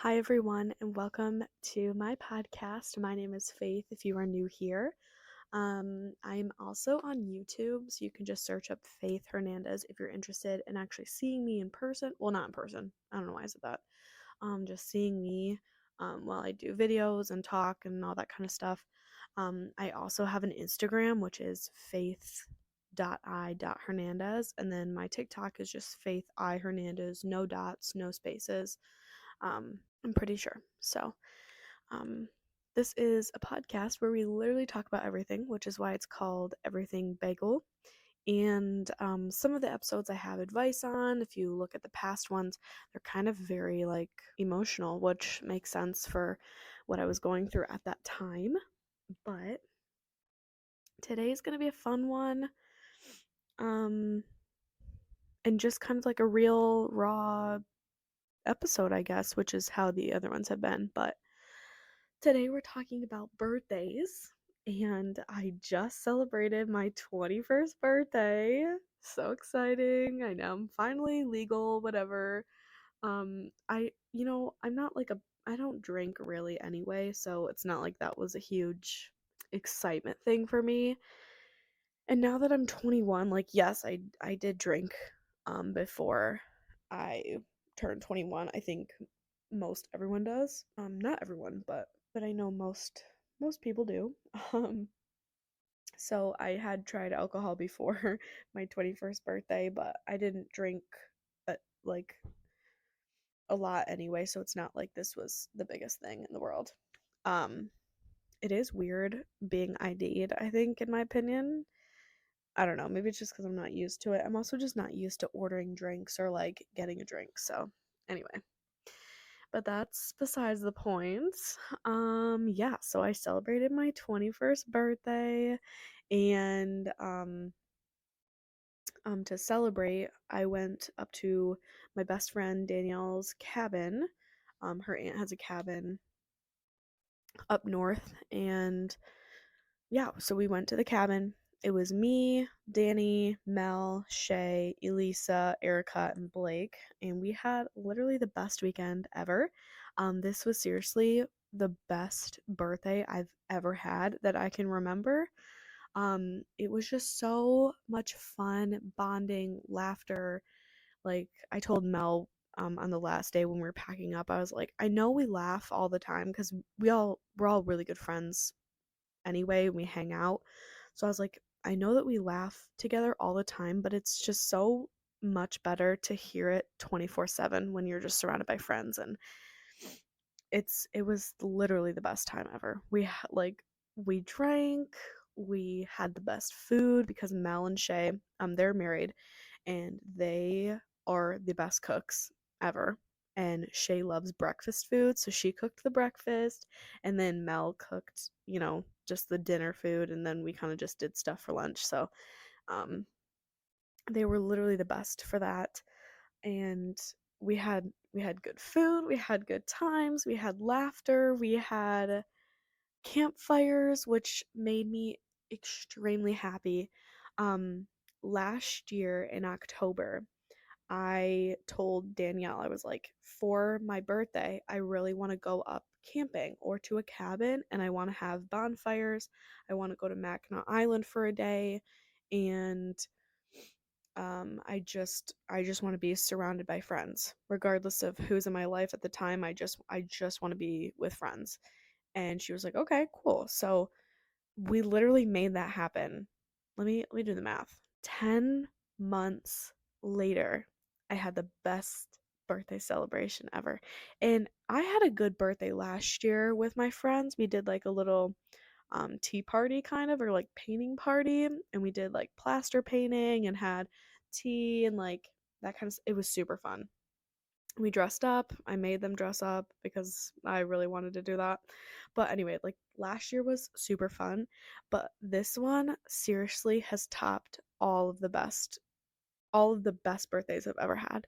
Hi, everyone, and welcome to my podcast. My name is Faith if you are new here. I'm also on YouTube, so you can just search up Faith Hernandez if you're interested in actually seeing me in person. Well, not in person. I don't know why I said that. Just seeing me while I do videos and talk and all that kind of stuff. I also have an Instagram, which is faith.i.hernandez, and then my TikTok is just Faith I Hernandez, no dots, no spaces. I'm pretty sure. So, um, this is a podcast where we literally talk about everything, which is why it's called Everything Bagel. And some of the episodes I have advice on. If you look at the past ones, they're kind of very like emotional, which makes sense for what I was going through at that time. But today's gonna be a fun one. Um, and just kind of like a real raw episode, I guess, which is how the other ones have been. But today we're talking about birthdays, and I just celebrated my 21st birthday. So exciting. I know I'm finally legal, whatever. I'm not like a I don't drink really anyway, so it's not like that was a huge excitement thing for me. And now that I'm 21, like yes, I did drink before I turned 21. I think most everyone does. Not everyone, but I know most people do. Um so I had tried alcohol before my 21st birthday, but I didn't drink uh, like a lot anyway, so it's not like this was the biggest thing in the world. Um it is weird being ID'd, I think, in my opinion. I don't know, maybe it's just because I'm not used to it. I'm also just not used to ordering drinks or like getting a drink. So, anyway, but that's besides the point. Yeah, so I celebrated my 21st birthday, and to celebrate, I went up to my best friend Danielle's cabin. Her aunt has a cabin up north, and yeah, so we went to the cabin. It was me, Danny, Mel, Shay, Elisa, Erica, and Blake, and we had literally the best weekend ever. This was seriously the best birthday I've ever had that I can remember. It was just so much fun, bonding, laughter. Like I told Mel on the last day when we were packing up, I was like, I know we laugh all the time because we're all really good friends anyway, we hang out. So I was like, I know that we laugh together all the time, but it's just so much better to hear it 24/7 when you're just surrounded by friends. And it was literally the best time ever. We drank, we had the best food because Mel and Shay, they're married and they are the best cooks ever. And Shay loves breakfast food, so she cooked the breakfast, and then Mel cooked, just the dinner food, and then we kind of just did stuff for lunch. So, um, they were literally the best for that. And we had good food, we had good times, we had laughter, we had campfires, which made me extremely happy. Um, Last year in October, I told Danielle, I was like, for my birthday, I really want to go up camping or to a cabin and I want to have bonfires. I want to go to Mackinac Island for a day, and I just want to be surrounded by friends. Regardless of who's in my life at the time, I just want to be with friends. And she was like, "Okay, cool." So we literally made that happen. Let me do the math. 10 months later, I had the best birthday celebration ever. And I had a good birthday last year with my friends. We did like a little tea party kind of, or like painting party, and we did like plaster painting and had tea and like that kind of it was super fun. We dressed up. I made them dress up because I really wanted to do that. But anyway, like last year was super fun, but this one seriously has topped all of the best birthdays I've ever had.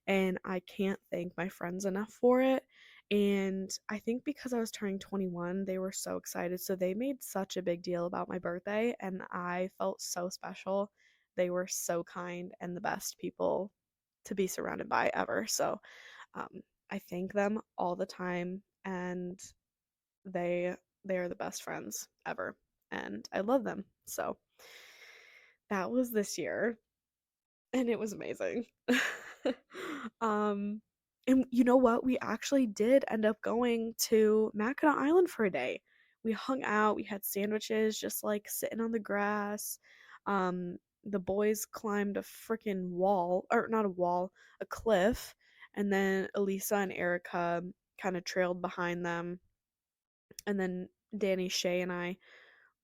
And I can't thank my friends enough for it. And I think because I was turning 21, they were so excited. So they made such a big deal about my birthday, and I felt so special. They were so kind and the best people to be surrounded by ever. So um, I thank them all the time, and they they are the best friends ever, and I love them. So that was this year, and it was amazing. um, and you know what? We actually did end up going to Mackinac Island for a day. We hung out, we had sandwiches, just like sitting on the grass. The boys climbed a freaking wall, or not a wall, a cliff, and then Elisa and Erica kind of trailed behind them, and then Danny, Shay, and I,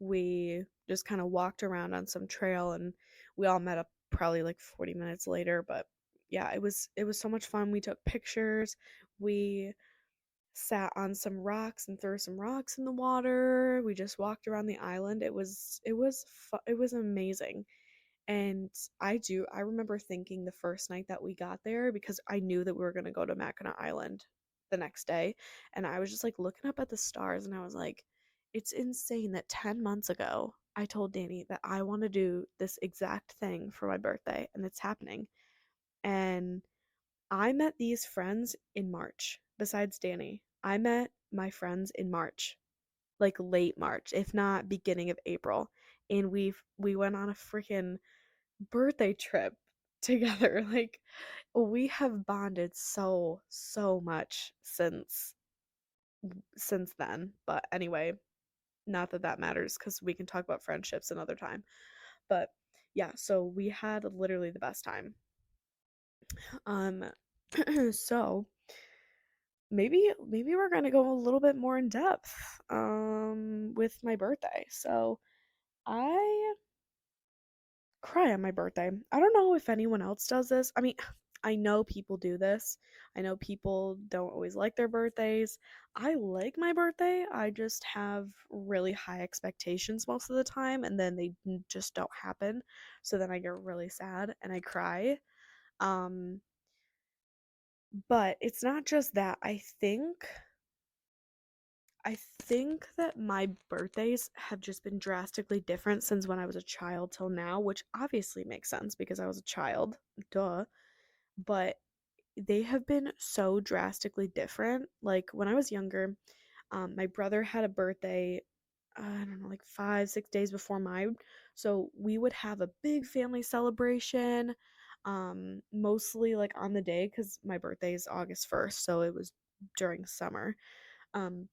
we just kind of walked around on some trail, and we all met up probably like 40 minutes later. But yeah, it was so much fun. We took pictures. We sat on some rocks and threw some rocks in the water. We just walked around the island. It was amazing. And I remember thinking the first night that we got there, because I knew that we were going to go to Mackinac Island the next day, and I was just like looking up at the stars, and I was like, it's insane that 10 months ago I told Danny that I want to do this exact thing for my birthday, and it's happening. And I met these friends in March. Besides Danny, I met my friends in March, like late March, if not beginning of April, and we went on a freaking birthday trip together. Like, we have bonded so much since then. But anyway, not that that matters, because we can talk about friendships another time. But yeah, so we had literally the best time. um so maybe we're gonna go a little bit more in depth with my birthday. So I cry on my birthday. I don't know if anyone else does this. I mean, I know people do this. I know people don't always like their birthdays. I like my birthday. I just have really high expectations most of the time, and then they just don't happen. So then I get really sad and I cry. Um, but it's not just that. I think that my birthdays have just been drastically different since when I was a child till now, which obviously makes sense because I was a child, duh. But they have been so drastically different. Like when I was younger, my brother had a birthday, I don't know, like 5, 6 days before mine. So we would have a big family celebration, mostly like on the day because my birthday is August 1st, so it was during summer. Um,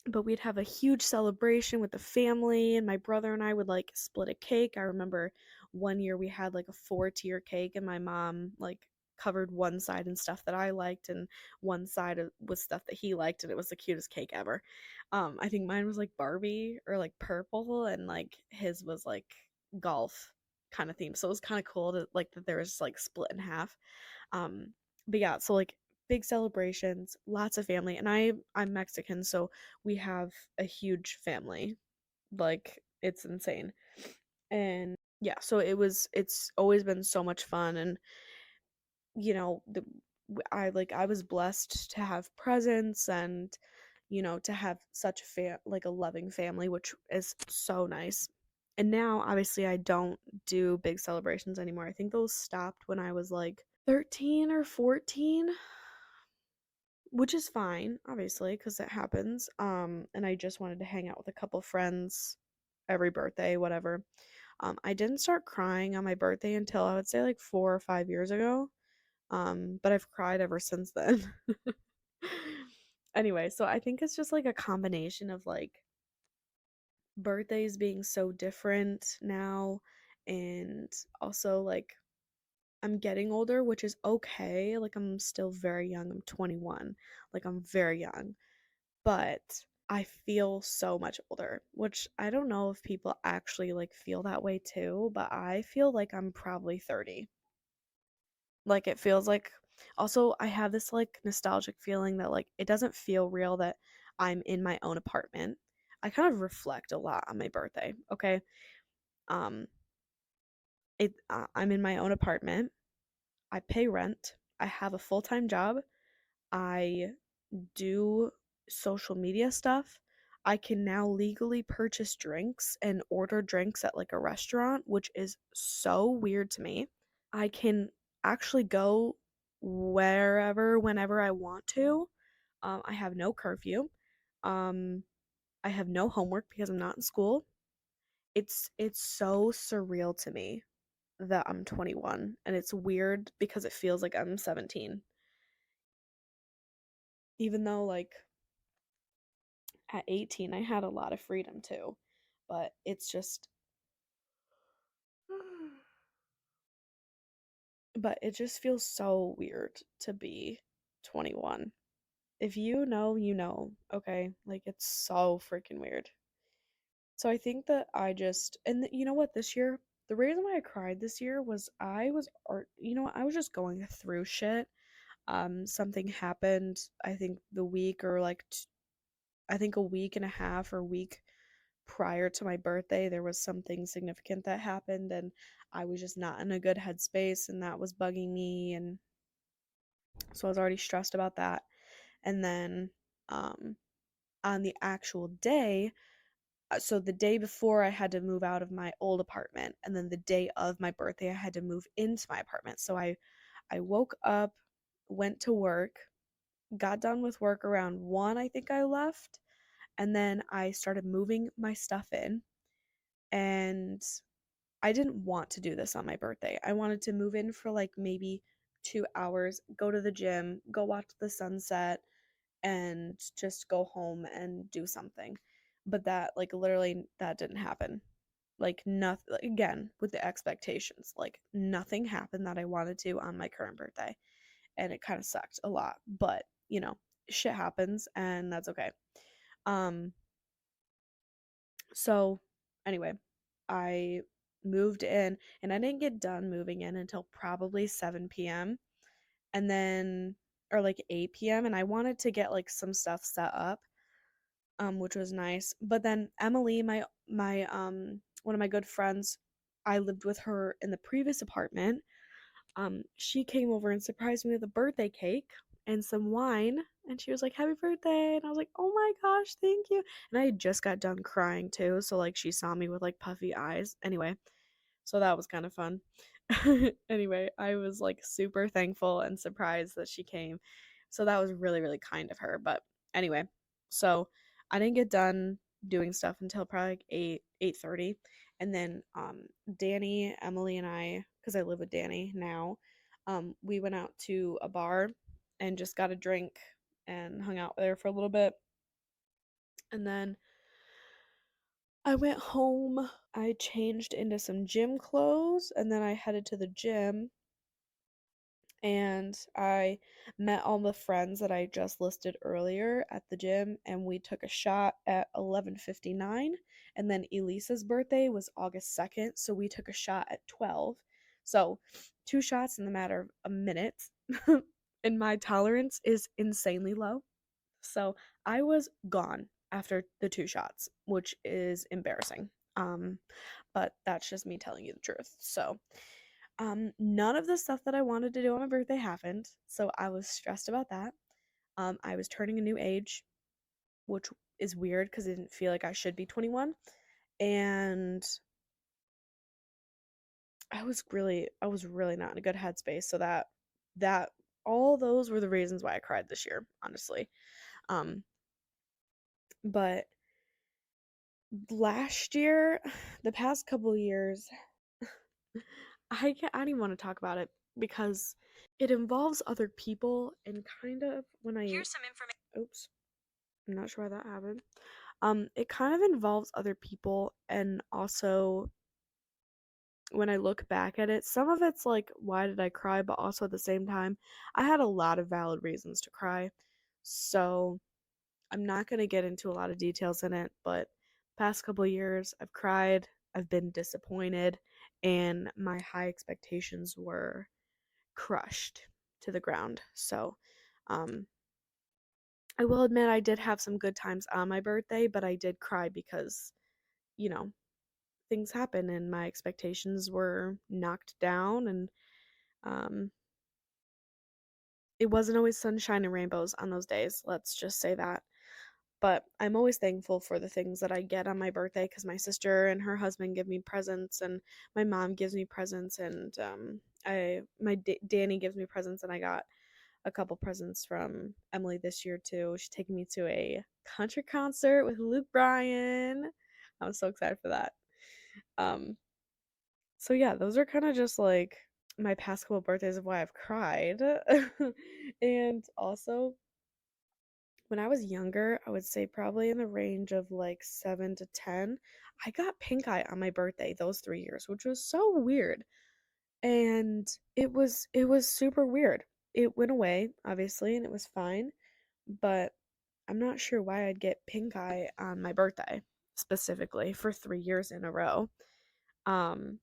but we'd have a huge celebration with the family, and my brother and I would like split a cake. I remember one year we had like a 4-tier cake, and my mom like covered one side in stuff that I liked, and one side was stuff that he liked, and it was the cutest cake ever. I think mine was like Barbie or like purple, and like his was like golf kind of theme. So it was kind of cool to like that there was like split in half. um but yeah, so like big celebrations, lots of family, and I'm Mexican, so we have a huge family. Like, it's insane. And yeah, so it's always been so much fun. And I was blessed to have presents, and to have such like a loving family, which is so nice. And now obviously I don't do big celebrations anymore. I think those stopped when I was like 13 or 14, which is fine, obviously, because it happens. And I just wanted to hang out with a couple friends every birthday, whatever. I didn't start crying on my birthday until I would say like 4 or 5 years ago. But I've cried ever since then. Anyway, so I think it's just like a combination of like birthdays being so different now, and also like I'm getting older, which is okay. Like, I'm still very young. I'm 21. Like, I'm very young. But I feel so much older, which I don't know if people actually like feel that way too, but I feel like I'm probably 30. Like, it feels like, also I have this like nostalgic feeling that like it doesn't feel real that I'm in my own apartment. I kind of reflect a lot on my birthday, okay? Um I'm in my own apartment. I pay rent. I have a full-time job. I do social media stuff. I can now legally purchase drinks and order drinks at like a restaurant, which is so weird to me. I can actually go wherever, whenever I want to. I have no curfew. Um, I have no homework because I'm not in school. It's so surreal to me that I'm 21, and it's weird because it feels like I'm 17. Even though like at 18 I had a lot of freedom too. But it's just but it just feels so weird to be 21. If you know, you know, okay? Like it's so freaking weird. So I think that I just you know what, this year, the reason why I cried this year was I was art you know what, I was just going through shit. Something happened, I think the week or like I think a week and a half or week prior to my birthday, there was something significant that happened, and I was just not in a good headspace, and that was bugging me. And so I was already stressed about that. And then um, on the actual day, so the day before I had to move out of my old apartment, and then the day of my birthday I had to move into my apartment. So I woke up, went to work, got done with work around 1, I think I left, and then I started moving my stuff in. And I didn't want to do this on my birthday. I wanted to move in for like maybe 2 hours, go to the gym, go watch the sunset, and just go home and do something. But that, like, literally, that didn't happen. Like, nothing, again, with the expectations, like, nothing happened that I wanted to on my current birthday. And it kind of sucked a lot. But, shit happens, and that's okay. Um, So, anyway, I moved in and I didn't get done moving in until probably 7 p.m. and then or like 8 p.m. and I wanted to get like some stuff set up, which was nice. But then Emily, my one of my good friends, I lived with her in the previous apartment. She came over and surprised me with a birthday cake and some wine, and she was like, "Happy birthday!" And I was like, "Oh my gosh, thank you!" And I just got done crying too, so like she saw me with like puffy eyes. Anyway, so that was kind of fun. Anyway, I was like super thankful and surprised that she came. So that was really, really kind of her. But anyway, so I didn't get done doing stuff until probably like 8:30. And then Danny, Emily, and I, because I live with Danny now, we went out to a bar and just got a drink and hung out there for a little bit. And then I went home. I changed into some gym clothes and then I headed to the gym and I met all the friends that I just listed earlier at the gym and we took a shot at 11:59 and then Elisa's birthday was August 2nd, so we took a shot at 12. So, two shots in the matter of a minute. And my tolerance is insanely low. So, I was gone after the two shots, which is embarrassing. Um but that's just me telling you the truth. So, none of the stuff that I wanted to do on my birthday happened, so I was stressed about that. I was turning a new age, which is weird because I didn't feel like I should be 21, and I was really not in a good headspace. So that all those were the reasons why I cried this year, honestly. Um, but last year, the past couple years, I don't even want to talk about it because it involves other people and kind of when I Here's some information. oops, I'm not sure why that happened. It kind of involves other people, and also when I look back at it, some of it's like, why did I cry? But also at the same time, I had a lot of valid reasons to cry. So I'm not going to get into a lot of details in it, but past couple years, I've cried, I've been disappointed, and my high expectations were crushed to the ground. So, um, I will admit I did have some good times on my birthday, but I did cry because, you know, things happen and my expectations were knocked down and um it wasn't always sunshine and rainbows on those days. Let's just say that. But I'm always thankful for the things that I get on my birthday because my sister and her husband give me presents, and my mom gives me presents, and Danny gives me presents, and I got a couple presents from Emily this year too. She's taking me to a country concert with Luke Bryan. I'm so excited for that. Um, so yeah, those are kind of just like my past couple birthdays of why I've cried. And also, when I was younger, I would say probably in the range of like 7 to 10, I got pink eye on my birthday those 3 years, which was so weird. And it was super weird. It went away, obviously, and it was fine, but I'm not sure why I'd get pink eye on my birthday specifically for 3 years in a row. Um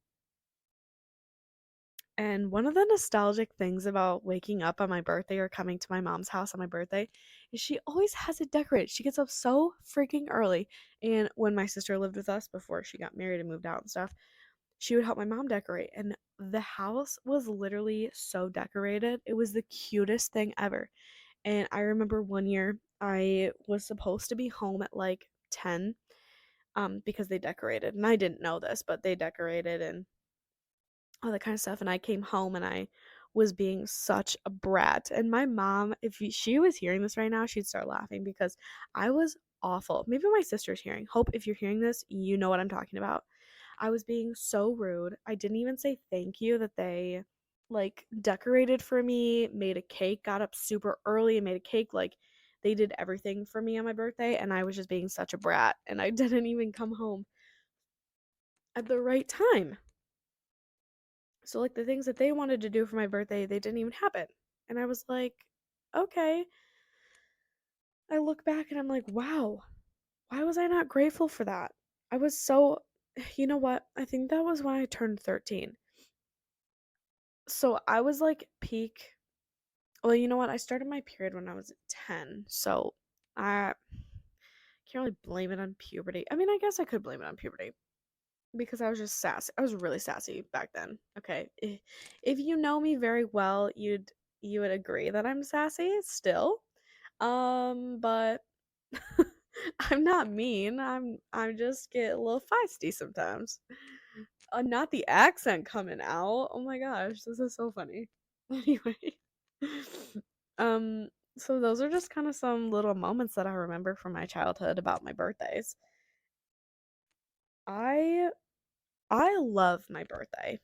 And one of the nostalgic things about waking up on my birthday or coming to my mom's house on my birthday is she always has it decorated. She gets up so freaking early. And when my sister lived with us before she got married and moved out and stuff, she would help my mom decorate. And the house was literally so decorated. It was the cutest thing ever. And I remember one year I was supposed to be home at like 10 because they decorated. And I didn't know this, but they decorated and all that kind of stuff. And I came home and I was being such a brat. And my mom, if she was hearing this right now, she'd start laughing because I was awful. Maybe my sister's hearing. Hope, if you're hearing this, you know what I'm talking about. I was being so rude. I didn't even say thank you that they like decorated for me, made a cake, got up super early and made a cake. Like they did everything for me on my birthday. And I was just being such a brat. And I didn't even come home at the right time. So like the things that they wanted to do for my birthday, they didn't even happen. And I was like, okay. I look back and I'm like, wow, why was I not grateful for that? I was so, you know what? I think that was when I turned 13. So I was like peak. Well, you know what? I started my period when I was 10. So I can't really blame it on puberty. I mean, I guess I could blame it on puberty because I was just sassy. I was really sassy back then. Okay. If you know me very well, you would agree that I'm sassy still. But I'm not mean. I'm just get a little feisty sometimes. Not the accent coming out. Oh my gosh, this is so funny. Anyway. Um so those are just kind of some little moments that I remember from my childhood about my birthdays. I I love my birthday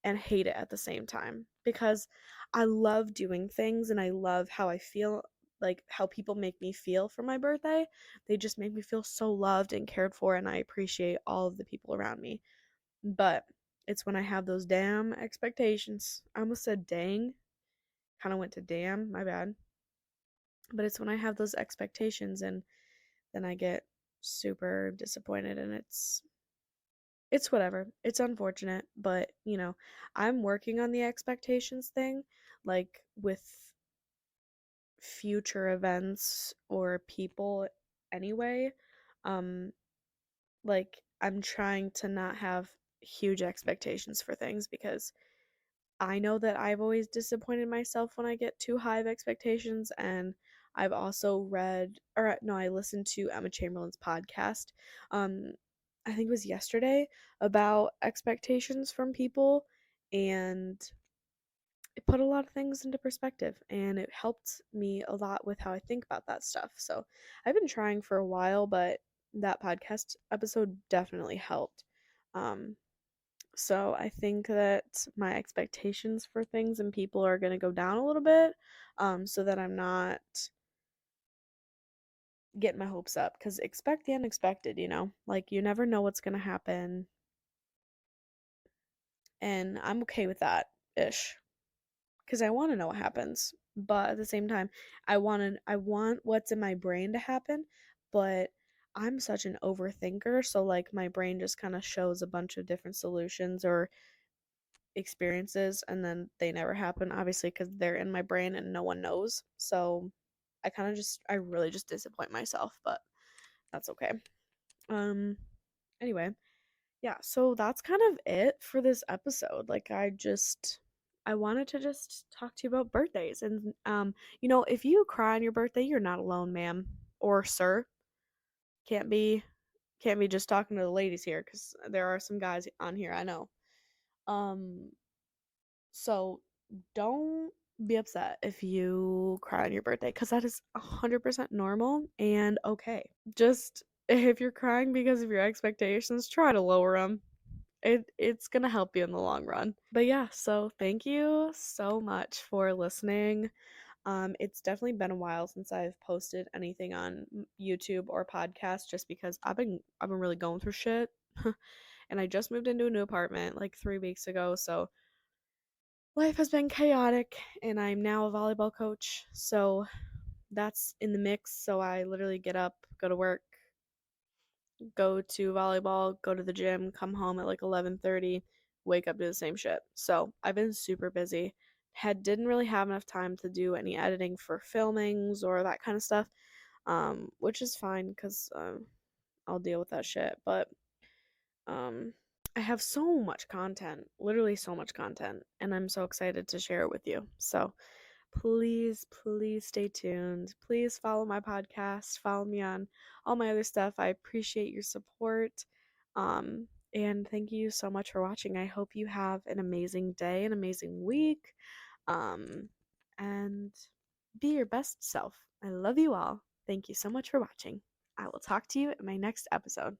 and hate it at the same time because I love doing things and I love how I feel, like how people make me feel for my birthday. They just make me feel so loved and cared for, and I appreciate all of the people around me. But it's when I have those damn expectations. I almost said dang, kind of went to damn, my bad. But it's when I have those expectations and then I get super disappointed, and it's whatever. It's unfortunate, but I'm working on the expectations thing, like with future events or people anyway. Um, like I'm trying to not have huge expectations for things because I know that I've always disappointed myself when I get too high of expectations. And I've also read, or no, I listened to Emma Chamberlain's podcast. Um, I think it was yesterday, about expectations from people, and it put a lot of things into perspective, and it helped me a lot with how I think about that stuff. So I've been trying for a while, but that podcast episode definitely helped. Um, so I think that my expectations for things and people are going to go down a little bit, so that I'm not getting my hopes up, because expect the unexpected, like you never know what's going to happen, and I'm okay with that ish, because I want to know what happens, but at the same time, I want what's in my brain to happen, but I'm such an overthinker, so like my brain just kind of shows a bunch of different solutions or experiences, and then they never happen, obviously, because they're in my brain and no one knows. So I really just disappoint myself, but that's okay. um anyway, yeah, so that's kind of it for this episode. Like I wanted to just talk to you about birthdays, and if you cry on your birthday, you're not alone, ma'am or sir. Can't be just talking to the ladies here because there are some guys on here I know. Um, so don't be upset if you cry on your birthday because that is 100% normal and okay. Just if you're crying because of your expectations, try to lower them. It's gonna help you in the long run. But yeah, so thank you so much for listening. It's definitely been a while since I've posted anything on YouTube or podcast just because I've been really going through shit. And I just moved into a new apartment like 3 weeks ago, so life has been chaotic and I'm now a volleyball coach. So that's in the mix. So I literally get up, go to work, go to volleyball, go to the gym, come home at like 11:30, wake up, do the same shit. So I've been super busy. Didn't really have enough time to do any editing for filmings or that kind of stuff, which is fine because I'll deal with that shit. But um, I have so much content, literally so much content, and I'm so excited to share it with you. So please stay tuned. Please follow my podcast, follow me on all my other stuff. I appreciate your support. And thank you so much for watching. I hope you have an amazing day, an amazing week. Um, and be your best self. I love you all. Thank you so much for watching. I will talk to you in my next episode.